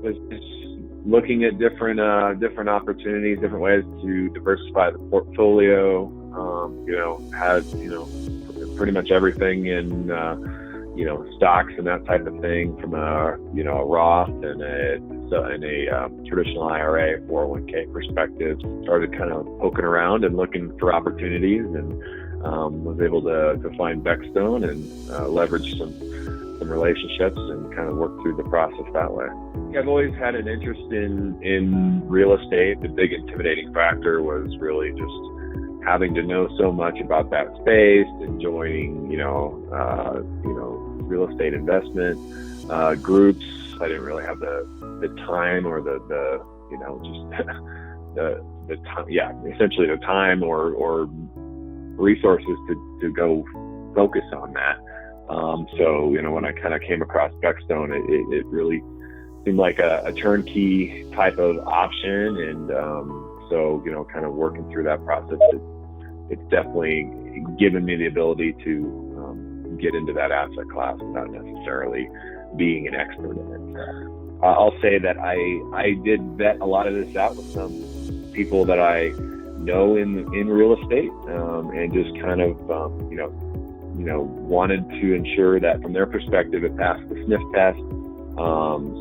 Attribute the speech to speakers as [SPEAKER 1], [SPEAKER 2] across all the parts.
[SPEAKER 1] was just looking at different opportunities, different ways to diversify the portfolio. Had pretty much everything in stocks and that type of thing, from a Roth and a traditional IRA, 401k perspective. Started kind of poking around and looking for opportunities, and was able to find Beckstone and leverage some relationships and kind of work through the process that way. I've always had an interest in real estate. The big intimidating factor was really just having to know so much about that space and joining, real estate investment groups. I didn't really have the time or the time, essentially the time or resources to go focus on that. So when I kind of came across Beckstone, it really seemed like a turnkey type of option. And so kind of working through that process, it's definitely given me the ability to get into that asset class without necessarily being an expert in it. I'll say that I did vet a lot of this out with some people that I know in real estate, and just kind of wanted to ensure that from their perspective it passed the sniff test.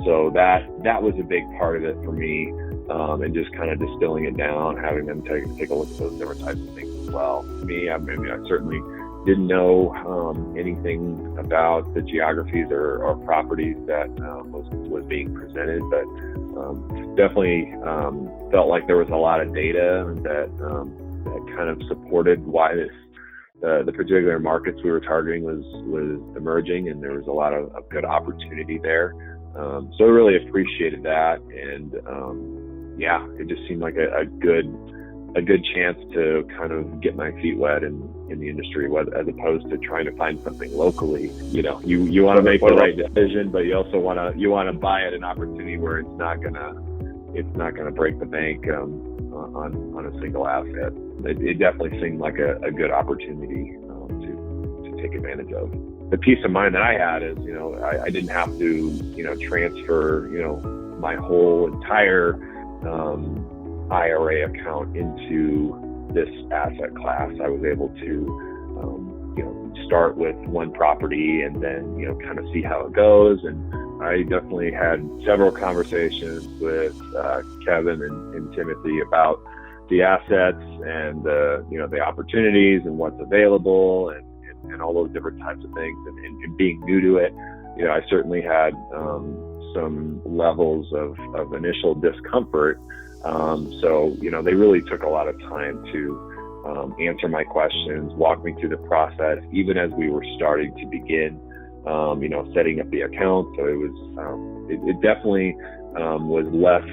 [SPEAKER 1] So that was a big part of it for me, and just kind of distilling it down, having them take a look at those different types of things as well. For me, I certainly didn't know anything about the geographies or properties that was being presented, but definitely felt like there was a lot of data that kind of supported why the particular markets we were targeting was emerging, and there was a lot of good opportunity there. So I really appreciated that, and it just seemed like a good chance to kind of get my feet wet in the industry, as opposed to trying to find something locally. You want to make the right decision, but you also want to buy at an opportunity where it's not gonna break the bank on a single asset. It definitely seemed like a good opportunity to take advantage of. The peace of mind that I had is, I didn't have to, transfer, my whole entire IRA account into this asset class. I was able to, start with one property and then, kind of see how it goes. And I definitely had several conversations with Kevin and Timothy about the assets and the opportunities and what's available and all those different types of things. And being new to it, I certainly had some levels of initial discomfort. So they really took a lot of time to answer my questions, walk me through the process, even as we were starting to begin, setting up the account. So it was, it definitely was less.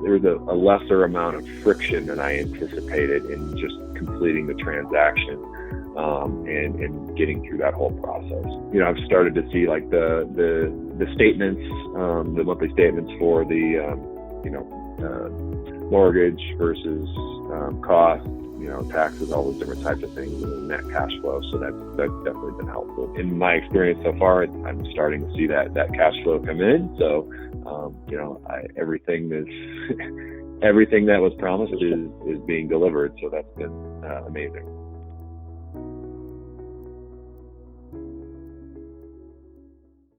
[SPEAKER 1] There was a lesser amount of friction than I anticipated in just completing the transaction, and getting through that whole process. I've started to see like the statements, the monthly statements for the mortgage versus cost, taxes, all those different types of things, and the net cash flow. So that's definitely been helpful. In my experience so far, I'm starting to see that cash flow come in. So, everything that was promised is being delivered. So that's been amazing.